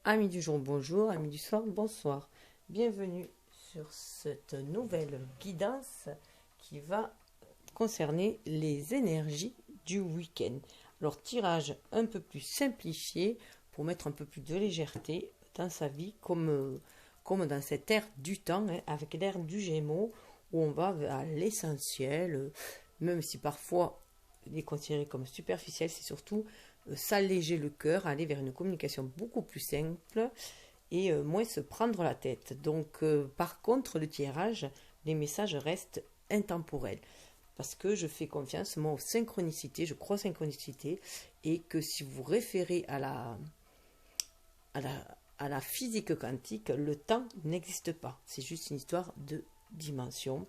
Amis du jour, bonjour. Amis du soir, bonsoir. Bienvenue sur cette nouvelle guidance qui va concerner les énergies du week-end. Alors, tirage un peu plus simplifié pour mettre un peu plus de légèreté dans sa vie, comme dans cette ère du temps, avec l'ère du Gémeaux, où on va à l'essentiel, même si parfois il est considéré comme superficiel, c'est surtout s'alléger le cœur, aller vers une communication beaucoup plus simple et moins se prendre la tête. Donc, par contre, le tirage, les messages restent intemporels. Parce que je fais confiance, moi, aux synchronicités, je crois aux synchronicités, et que si vous référez à la physique quantique, le temps n'existe pas. C'est juste une histoire de dimension.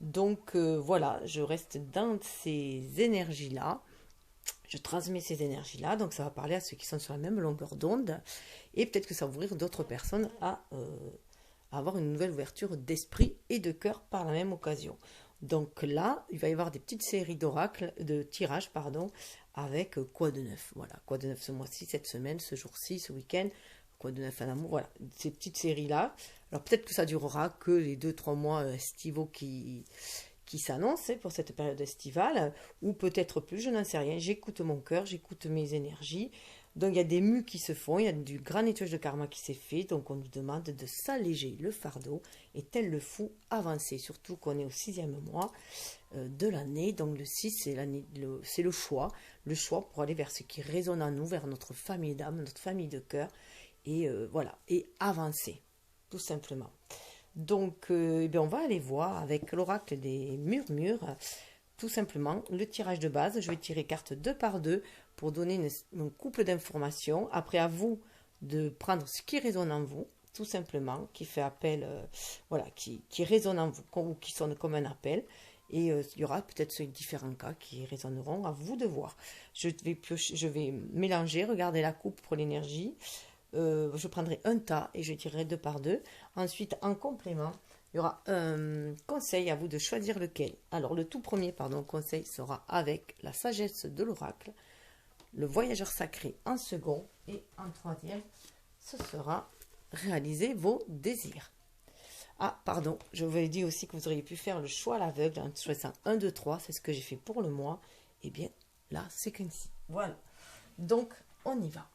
Donc voilà, je reste dans ces énergies-là. Je transmets ces énergies-là, donc ça va parler à ceux qui sont sur la même longueur d'onde, et peut-être que ça va ouvrir d'autres personnes à avoir une nouvelle ouverture d'esprit et de cœur par la même occasion. Donc là, il va y avoir des petites séries d'oracles, de tirages, pardon, avec quoi de neuf. Voilà, quoi de neuf ce mois-ci, cette semaine, ce jour-ci, ce week-end, quoi de neuf à l'amour. Voilà, ces petites séries-là. Alors peut-être que ça durera que les 2-3 mois estivaux qui s'annonce pour cette période estivale, ou peut-être plus, je n'en sais rien. J'écoute mon cœur, j'écoute mes énergies. Donc il y a des mus qui se font, il y a du grand nettoyage de karma qui s'est fait, donc on nous demande de s'alléger le fardeau et tel le fou avancer, surtout qu'on est au 6e mois de l'année, donc le 6 c'est le choix pour aller vers ce qui résonne en nous, vers notre famille d'âme, notre famille de cœur, et voilà, et avancer, tout simplement. Donc, on va aller voir avec l'oracle des murmures, tout simplement, le tirage de base. Je vais tirer carte 2 par 2 pour donner un couple d'informations. Après, à vous de prendre ce qui résonne en vous, tout simplement, qui fait appel, voilà, qui résonne en vous, ou qui sonne comme un appel. Et il y aura peut-être ces différents cas qui résonneront, à vous de voir. Je vais mélanger, regarder la coupe pour l'énergie. Je prendrai un tas et je tirerai 2 par 2. Ensuite, en complément, il y aura un conseil à vous de choisir lequel. Alors, le tout premier conseil sera avec la sagesse de l'oracle, le voyageur sacré en second, et en troisième, ce sera réaliser vos désirs. Ah, pardon, je vous ai dit aussi que vous auriez pu faire le choix à l'aveugle en choisissant 1, 2, 3. C'est ce que j'ai fait pour le mois. Et bien, là, c'est qu'ainsi. Voilà. Donc, on y va.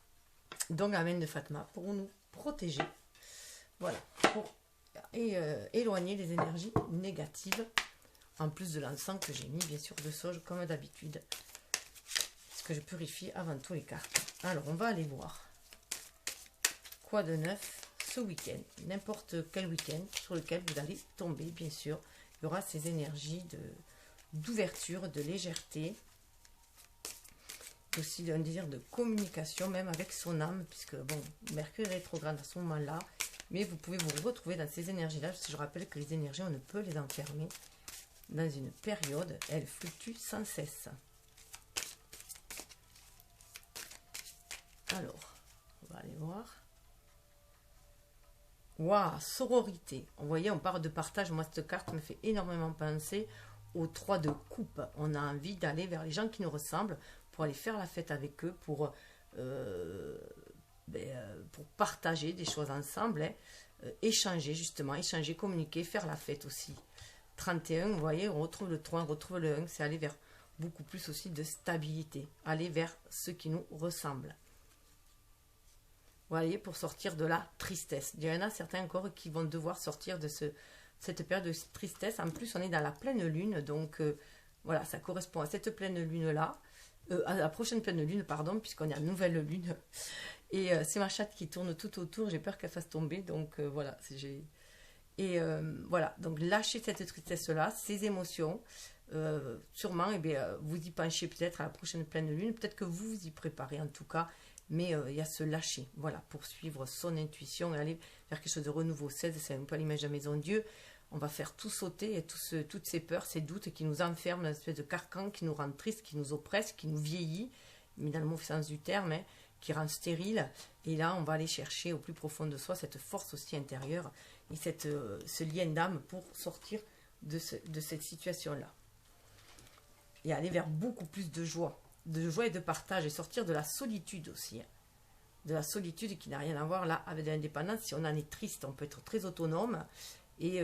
Donc, Amen de Fatma pour nous protéger. Voilà. Pour éloigner les énergies négatives. En plus de l'encens que j'ai mis, bien sûr, de sauge, comme d'habitude. Parce que je purifie avant tous les cartes. Alors, on va aller voir. Quoi de neuf ce week-end, n'importe quel week-end sur lequel vous allez tomber, bien sûr. Il y aura ces énergies d'ouverture, de légèreté, aussi d'un désir de communication, même avec son âme, puisque, bon, Mercure est rétrograde à ce moment-là, mais vous pouvez vous retrouver dans ces énergies-là, parce que je rappelle que les énergies, on ne peut les enfermer dans une période, elles fluctuent sans cesse. Alors, on va aller voir. Waouh, sororité. Vous voyez, on parle de partage. Moi, cette carte me fait énormément penser aux 3 de coupe. On a envie d'aller vers les gens qui nous ressemblent pour aller faire la fête avec eux, pour partager des choses ensemble, échanger justement, échanger, communiquer, faire la fête aussi. 31, vous voyez, on retrouve le 3, on retrouve le 1, c'est aller vers beaucoup plus aussi de stabilité, aller vers ceux qui nous ressemblent. Vous voyez, pour sortir de la tristesse. Il y en a certains encore qui vont devoir sortir de cette période de tristesse. En plus, on est dans la pleine lune, donc voilà, ça correspond à cette pleine lune-là, à la prochaine pleine lune, pardon, puisqu'on est à nouvelle lune. Et c'est ma chatte qui tourne tout autour, j'ai peur qu'elle fasse tomber, donc voilà. Voilà, donc lâchez cette tristesse-là, ces émotions. Sûrement, vous y penchez peut-être à la prochaine pleine lune, peut-être que vous vous y préparez en tout cas. Mais il y a ce lâcher, voilà, pour suivre son intuition et aller vers quelque chose de renouveau. 16, c'est un peu l'image de la maison de Dieu. On va faire tout sauter et toutes ces peurs, ces doutes qui nous enferment dans une espèce de carcan qui nous rend tristes, qui nous oppresse, qui nous vieillit, mais dans le mauvais sens du terme, qui rend stérile. Et là, on va aller chercher au plus profond de soi cette force aussi intérieure et ce lien d'âme pour sortir de cette situation-là. Et aller vers beaucoup plus de joie et de partage et sortir de la solitude aussi. de la solitude qui n'a rien à voir là avec de l'indépendance. Si on en est triste, on peut être très autonome et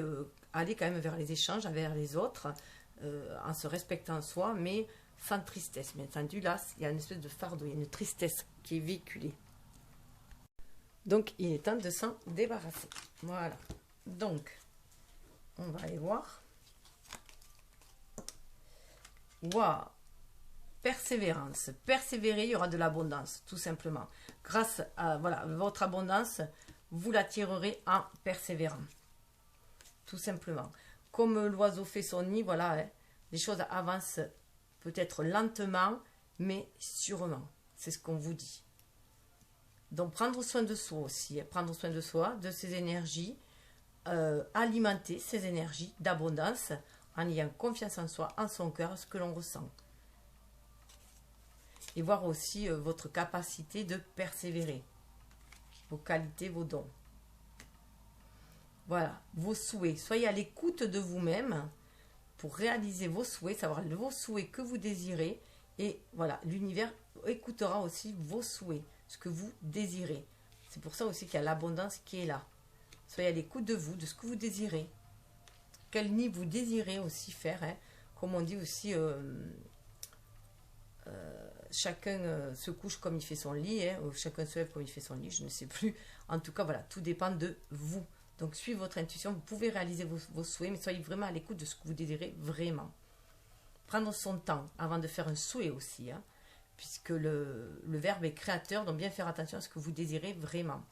aller quand même vers les échanges, vers les autres, en se respectant soi, mais sans tristesse. Bien entendu, là, il y a une espèce de fardeau, il y a une tristesse qui est véhiculée. Donc, il est temps de s'en débarrasser. Voilà. Donc, on va aller voir. Waouh! Persévérance. Persévérer, il y aura de l'abondance, tout simplement. Grâce à voilà, votre abondance, vous l'attirerez en persévérant. Tout simplement. Comme l'oiseau fait son nid, voilà, hein, les choses avancent peut-être lentement, mais sûrement. C'est ce qu'on vous dit. Donc, prendre soin de soi aussi, hein, prendre soin de soi, de ses énergies, alimenter ces énergies d'abondance en ayant confiance en soi, en son cœur, ce que l'on ressent. Et voir aussi votre capacité de persévérer, vos qualités, vos dons. Voilà, vos souhaits. Soyez à l'écoute de vous-même pour réaliser vos souhaits, savoir vos souhaits que vous désirez. Et voilà, l'univers écoutera aussi vos souhaits, ce que vous désirez. C'est pour ça aussi qu'il y a l'abondance qui est là. Soyez à l'écoute de vous, de ce que vous désirez. Quel nid vous désirez aussi faire, hein. Comme on dit aussi, chacun se couche comme il fait son lit, hein, ou chacun se lève comme il fait son lit, je ne sais plus. En tout cas, voilà, tout dépend de vous. Donc, suivez votre intuition, vous pouvez réaliser vos souhaits, mais soyez vraiment à l'écoute de ce que vous désirez vraiment. Prendre son temps avant de faire un souhait aussi, hein, puisque le verbe est créateur, donc bien faire attention à ce que vous désirez vraiment.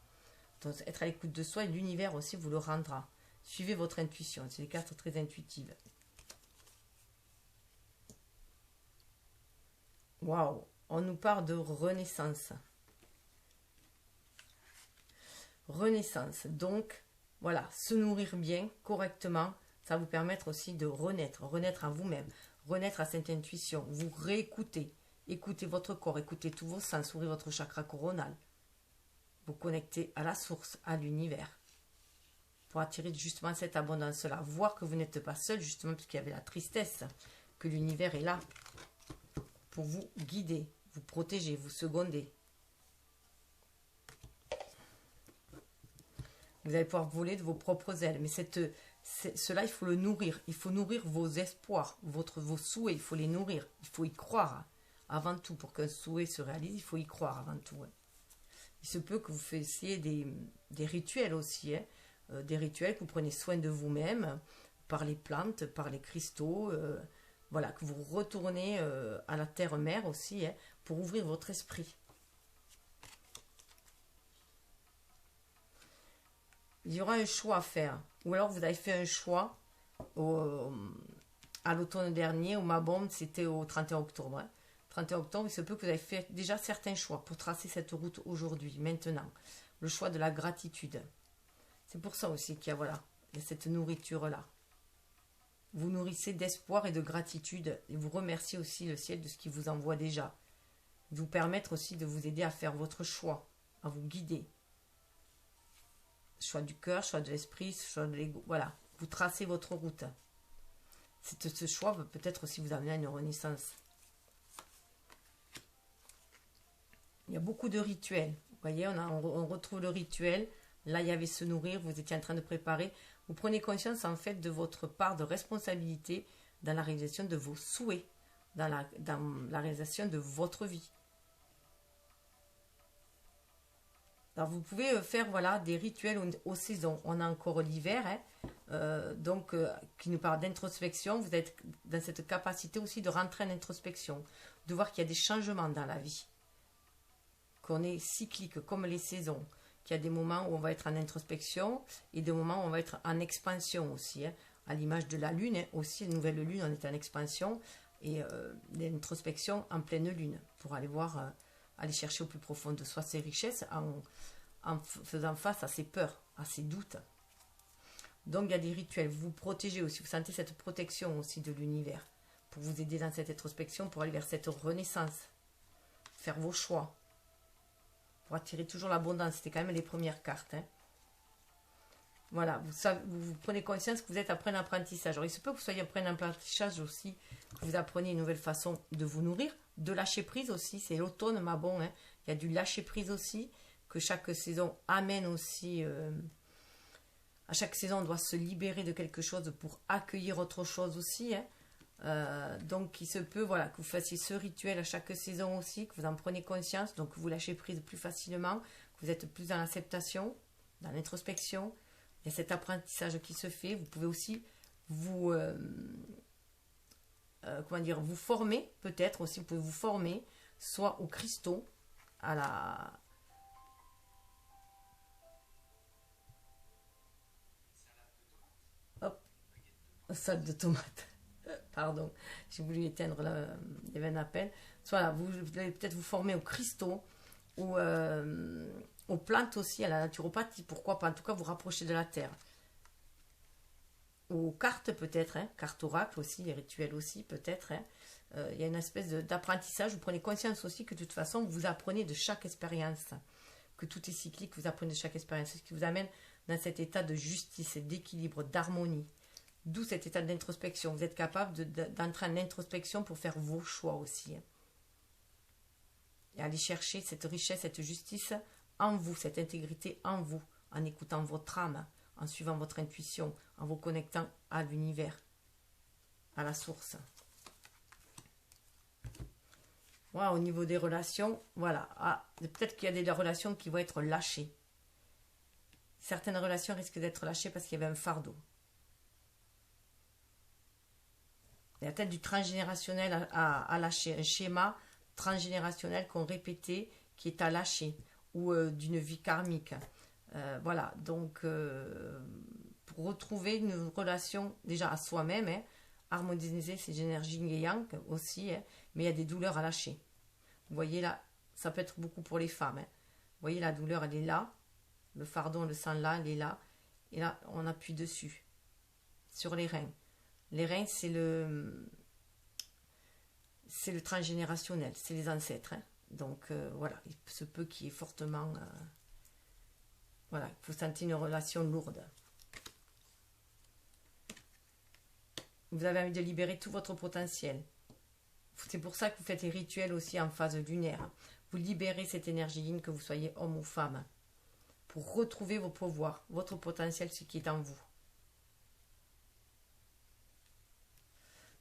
Donc, être à l'écoute de soi et l'univers aussi vous le rendra. Suivez votre intuition, c'est des cartes très intuitives. Waouh, on nous parle de renaissance. Renaissance, donc voilà, se nourrir bien, correctement, ça va vous permettre aussi de renaître, renaître à vous-même, renaître à cette intuition, vous réécoutez, écoutez votre corps, écoutez tous vos sens, ouvrez votre chakra coronal, vous connectez à la source, à l'univers, pour attirer justement cette abondance-là, voir que vous n'êtes pas seul, justement, puisqu'il y avait la tristesse, que l'univers est là pour vous guider, vous protéger, vous seconder. Vous allez pouvoir voler de vos propres ailes. Mais cela, il faut le nourrir. Il faut nourrir vos espoirs, vos souhaits. Il faut les nourrir. Il faut y croire avant tout. Pour qu'un souhait se réalise, il faut y croire avant tout. Hein. Il se peut que vous fassiez des rituels aussi. Hein. Des rituels que vous prenez soin de vous-même par les plantes, par les cristaux. Voilà, que vous retournez à la terre-mère aussi hein, pour ouvrir votre esprit. Il y aura un choix à faire. Ou alors vous avez fait un choix à l'automne dernier, au Mabon, c'était au 31 octobre. Hein. 31 octobre, il se peut que vous avez fait déjà certains choix pour tracer cette route aujourd'hui, maintenant. Le choix de la gratitude. C'est pour ça aussi qu'il y a, voilà, il y a cette nourriture-là. Vous nourrissez d'espoir et de gratitude et vous remerciez aussi le ciel de ce qu'il vous envoie déjà. Vous permettre aussi de vous aider à faire votre choix, à vous guider. Choix du cœur, choix de l'esprit, choix de l'ego. Voilà, vous tracez votre route. Ce choix va peut-être aussi vous amener à une renaissance. Il y a beaucoup de rituels. Vous voyez, on retrouve le rituel. Là, il y avait se nourrir, vous étiez en train de préparer. Vous prenez conscience en fait de votre part de responsabilité dans la réalisation de vos souhaits, dans la réalisation de votre vie. Alors vous pouvez faire voilà, des rituels aux saisons. On a encore l'hiver, hein, qui nous parle d'introspection. Vous êtes dans cette capacité aussi de rentrer en introspection, de voir qu'il y a des changements dans la vie, qu'on est cyclique comme les saisons, qu'il y a des moments où on va être en introspection et des moments où on va être en expansion aussi. Hein, à l'image de la lune, hein, aussi, la nouvelle lune, on est en expansion et l'introspection en pleine lune pour aller voir... aller chercher au plus profond de soi ses richesses en faisant face à ses peurs, à ses doutes. Donc il y a des rituels, vous vous protégez aussi, vous sentez cette protection aussi de l'univers pour vous aider dans cette introspection, pour aller vers cette renaissance, faire vos choix, pour attirer toujours l'abondance. C'était quand même les premières cartes. Hein. Voilà, vous prenez conscience que vous êtes après un apprentissage. Alors il se peut que vous soyez après un apprentissage aussi, que vous appreniez une nouvelle façon de vous nourrir, de lâcher prise aussi, c'est l'automne, ma bon, hein. Il y a du lâcher prise aussi, que chaque saison amène aussi... à chaque saison, on doit se libérer de quelque chose pour accueillir autre chose aussi. Hein. Donc, il se peut voilà, que vous fassiez ce rituel à chaque saison aussi, que vous en preniez conscience, donc que vous lâchez prise plus facilement, que vous êtes plus dans l'acceptation, dans l'introspection. Il y a cet apprentissage qui se fait. Vous pouvez aussi vous, comment dire, vous former, peut-être aussi, vous pouvez vous former, soit aux cristaux, à la... Hop, salade de tomates. Pardon, j'ai voulu éteindre, il y avait un appel. Soit là, vous allez peut-être vous former aux cristaux, ou aux plantes aussi, à la naturopathie, pourquoi pas, en tout cas vous rapprocher de la terre. Aux cartes peut-être, hein, cartes oracle aussi, les rituels aussi peut-être. Hein. Il y a une espèce d'apprentissage, vous prenez conscience aussi que de toute façon vous apprenez de chaque expérience, que tout est cyclique, vous apprenez de chaque expérience, ce qui vous amène dans cet état de justice, d'équilibre, d'harmonie. D'où cet état d'introspection. Vous êtes capable d'entrer en introspection pour faire vos choix aussi. Hein. Et aller chercher cette richesse, cette justice en vous, cette intégrité en vous, en écoutant votre âme, en suivant votre intuition, en vous connectant à l'univers, à la source. Voilà, au niveau des relations, voilà. Ah, peut-être qu'il y a des relations qui vont être lâchées. Certaines relations risquent d'être lâchées parce qu'il y avait un fardeau. Il y a peut-être du transgénérationnel à lâcher, un schéma transgénérationnel qu'on répétait qui est à lâcher, ou d'une vie karmique. Voilà, donc pour retrouver une relation déjà à soi-même, hein, harmoniser ses énergies yin et yang aussi, hein, mais il y a des douleurs à lâcher. Vous voyez là, ça peut être beaucoup pour les femmes. Hein. Vous voyez la douleur, elle est là, le fardeau, on le sent là, elle est là, et là on appuie dessus, sur les reins. Les reins, c'est le transgénérationnel, c'est les ancêtres. Hein. Donc voilà, il se peut qu'il y ait fortement... voilà, vous sentez une relation lourde. Vous avez envie de libérer tout votre potentiel. C'est pour ça que vous faites les rituels aussi en phase lunaire. Vous libérez cette énergie yin, que vous soyez homme ou femme, pour retrouver vos pouvoirs, votre potentiel, ce qui est en vous.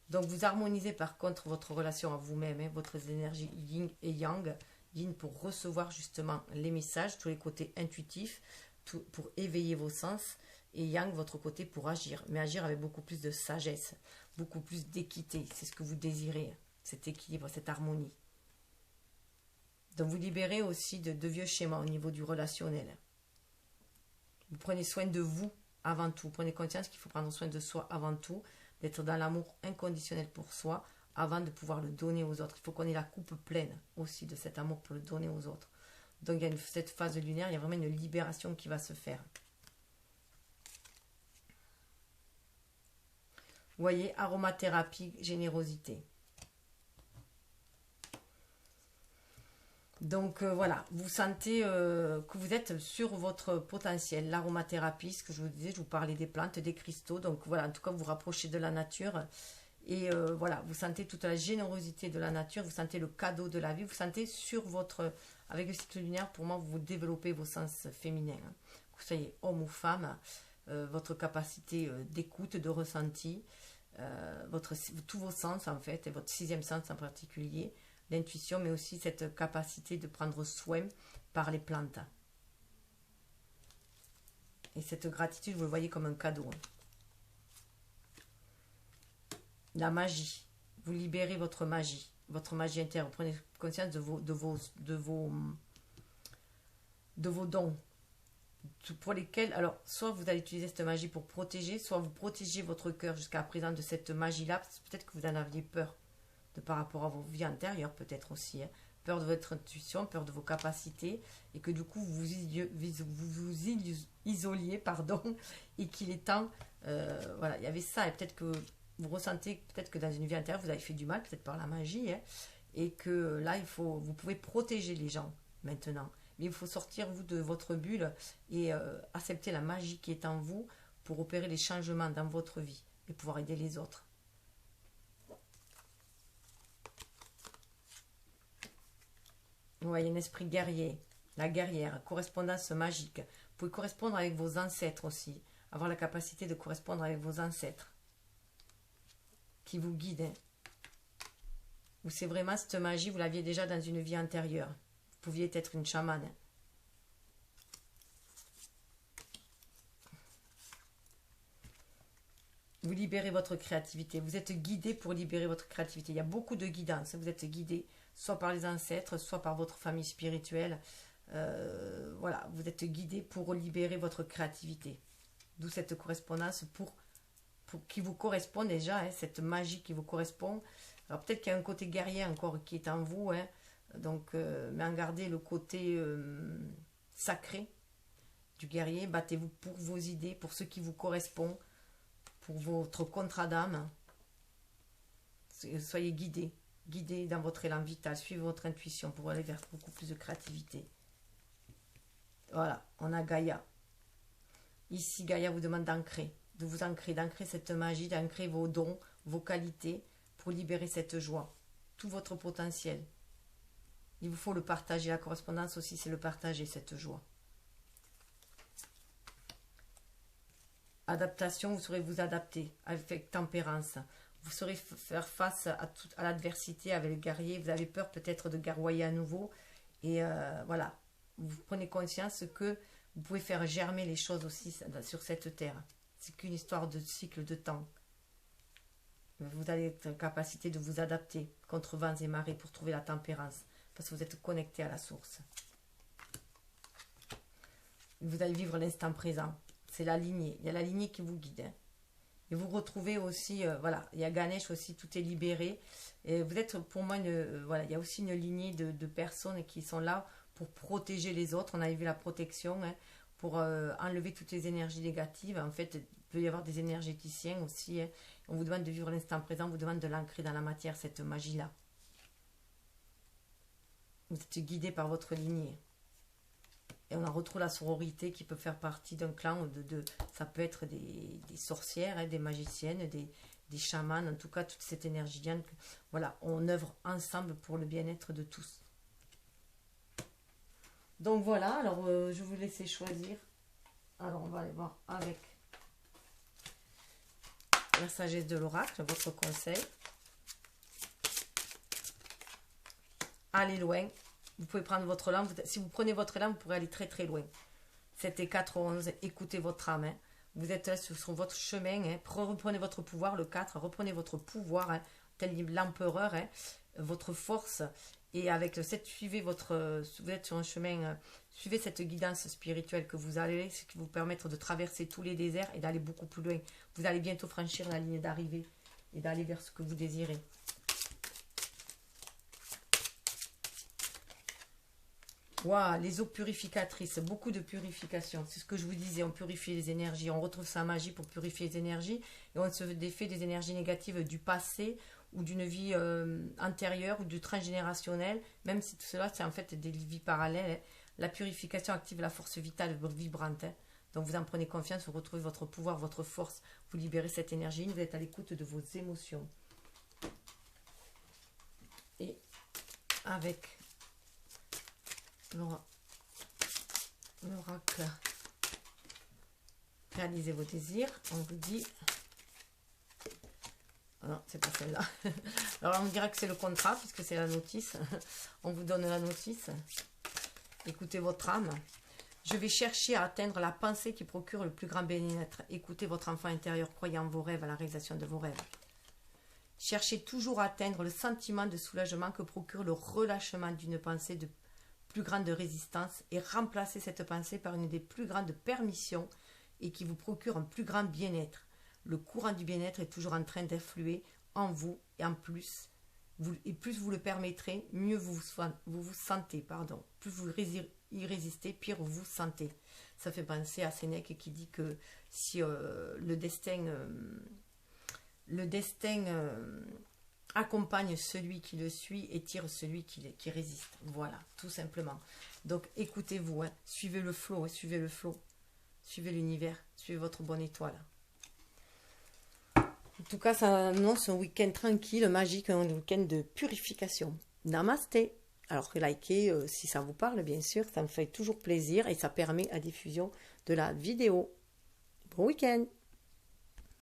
Donc vous harmonisez par contre votre relation à vous-même, hein, votre énergie yin et yang. Yin pour recevoir justement les messages, tous les côtés intuitifs, pour éveiller vos sens. Et yang, votre côté pour agir. Mais agir avec beaucoup plus de sagesse, beaucoup plus d'équité. C'est ce que vous désirez, cet équilibre, cette harmonie. Donc vous libérez aussi de vieux schémas au niveau du relationnel. Vous prenez soin de vous avant tout. Vous prenez conscience qu'il faut prendre soin de soi avant tout, d'être dans l'amour inconditionnel pour soi avant de pouvoir le donner aux autres. Il faut qu'on ait la coupe pleine aussi de cet amour pour le donner aux autres. Donc il y a cette phase lunaire, il y a vraiment une libération qui va se faire. Vous voyez, aromathérapie, générosité. Donc voilà, vous sentez que vous êtes sur votre potentiel. L'aromathérapie, ce que je vous disais, je vous parlais des plantes, des cristaux. Donc voilà, en tout cas, vous vous rapprochez de la nature. Et voilà, vous sentez toute la générosité de la nature, vous sentez le cadeau de la vie, vous sentez sur votre... Avec le cycle lunaire, pour moi, vous développez vos sens féminins. Hein. Que vous soyez homme ou femme, votre capacité d'écoute, de ressenti, tous vos sens en fait, et votre sixième sens en particulier, l'intuition, mais aussi cette capacité de prendre soin par les plantes. Et cette gratitude, vous le voyez comme un cadeau. Hein. La magie. Vous libérez votre magie intérieure. Vous prenez conscience de vos dons. Pour lesquels, alors, soit vous allez utiliser cette magie pour protéger, soit vous protégez votre cœur jusqu'à présent de cette magie-là. Peut-être que vous en aviez peur par rapport à vos vies antérieures, peut-être aussi. Hein. Peur de votre intuition, peur de vos capacités, et que du coup, vous vous isoliez, pardon, et qu'il est temps... voilà, il y avait ça, et peut-être que vous ressentez peut-être que dans une vie antérieure, vous avez fait du mal, peut-être par la magie, hein, et que là, vous pouvez protéger les gens maintenant. Mais il faut sortir, vous, de votre bulle et accepter la magie qui est en vous pour opérer les changements dans votre vie et pouvoir aider les autres. Ouais, il y a un esprit guerrier. la guerrière, correspondance magique. Vous pouvez correspondre avec vos ancêtres aussi, avoir la capacité de correspondre avec vos ancêtres qui vous guident. Hein. Ou c'est vraiment cette magie, vous l'aviez déjà dans une vie antérieure. Vous pouviez être une chamane. Hein. Vous libérez votre créativité. Vous êtes guidé pour libérer votre créativité. Il y a beaucoup de guidance. Vous êtes guidé soit par les ancêtres, soit par votre famille spirituelle. Voilà, vous êtes guidé pour libérer votre créativité. D'où cette correspondance pour qui vous correspond déjà, hein, cette magie qui vous correspond. Alors peut-être qu'il y a un côté guerrier encore qui est en vous, hein, donc, mais en gardez le côté sacré du guerrier. Battez-vous pour vos idées, pour ce qui vous correspond, pour votre contrat d'âme. Soyez guidés, guidés dans votre élan vital, suivez votre intuition pour aller vers beaucoup plus de créativité. Voilà, on a Gaïa. Ici, Gaïa vous demande d'ancrer, de vous ancrer, d'ancrer cette magie, d'ancrer vos dons, vos qualités pour libérer cette joie, tout votre potentiel. Il vous faut le partager. La correspondance aussi, c'est le partager, cette joie. Adaptation, vous saurez vous adapter avec tempérance. Vous saurez faire face à l'adversité avec le guerrier. Vous avez peur peut-être de garroyer à nouveau. Et voilà, vous prenez conscience que vous pouvez faire germer les choses aussi sur cette terre. C'est qu'une histoire de cycle de temps. Vous avez la capacité de vous adapter contre vents et marées pour trouver la tempérance. Parce que vous êtes connecté à la source. Vous allez vivre l'instant présent. C'est la lignée. Il y a la lignée qui vous guide. Hein. Et vous retrouvez aussi, voilà, il y a Ganesh aussi, tout est libéré. Et vous êtes pour moi, voilà, il y a aussi une lignée de personnes qui sont là pour protéger les autres. On avait vu la protection, hein, pour enlever toutes les énergies négatives. En fait, il peut y avoir des énergéticiens aussi. Hein. On vous demande de vivre l'instant présent, on vous demande de l'ancrer dans la matière, cette magie-là. Vous êtes guidé par votre lignée. Et on en retrouve la sororité qui peut faire partie d'un clan. Ça peut être des sorcières, hein, des magiciennes, des chamans. En tout cas, toute cette énergie. Voilà, on œuvre ensemble pour le bien-être de tous. Donc voilà, alors je vous laisse choisir. Alors on va aller voir avec la sagesse de l'oracle, votre conseil. Allez loin. Vous pouvez prendre votre lampe. Si vous prenez votre lampe, vous pourrez aller très très loin. C'était 4-11. Écoutez votre âme. Hein. Vous êtes là sur votre chemin. Hein. Reprenez votre pouvoir. Le 4. Reprenez votre pouvoir. Hein, tel l'empereur. Hein, votre force. Et avec le 7, suivez votre. Vous êtes sur un chemin. Suivez cette guidance spirituelle que vous allez. Ce qui vous permettre de traverser tous les déserts et d'aller beaucoup plus loin. Vous allez bientôt franchir la ligne d'arrivée. Et d'aller vers ce que vous désirez. Waouh, les eaux purificatrices, beaucoup de purification. C'est ce que je vous disais, on purifie les énergies. On retrouve sa magie pour purifier les énergies. Et on se défait des énergies négatives du passé ou d'une vie antérieure ou du transgénérationnel. Même si tout cela, c'est en fait des vies parallèles. Hein. La purification active la force vitale vibrante. Hein. Donc vous en prenez confiance, vous retrouvez votre pouvoir, votre force. Vous libérez cette énergie. Vous êtes à l'écoute de vos émotions. Et avec l'oracle, réalisez vos désirs. On vous dit, oh non, c'est pas celle-là. Alors on dira que c'est le contrat puisque c'est la notice. On vous donne la notice. Écoutez votre âme. Je vais chercher à atteindre la pensée qui procure le plus grand bien-être. Écoutez votre enfant intérieur, croyez en vos rêves, à la réalisation de vos rêves. Cherchez toujours à atteindre le sentiment de soulagement que procure le relâchement d'une pensée de plus grande résistance et remplacer cette pensée par une des plus grandes permissions et qui vous procure un plus grand bien-être. Le courant du bien-être est toujours en train d'influer en vous et en plus, plus vous le permettrez, mieux vous vous sentez. Pardon. Plus vous y résistez, pire vous vous sentez. Ça fait penser à Sénèque qui dit que si le destin accompagne celui qui le suit et tire celui qui résiste. Voilà, tout simplement. Donc, écoutez-vous, hein, suivez le flot, hein, suivez le flot. Suivez l'univers, suivez votre bonne étoile. En tout cas, ça annonce un week-end tranquille, magique, un week-end de purification. Namasté. Alors likez si ça vous parle, bien sûr, ça me fait toujours plaisir et ça permet la diffusion de la vidéo. Bon week-end!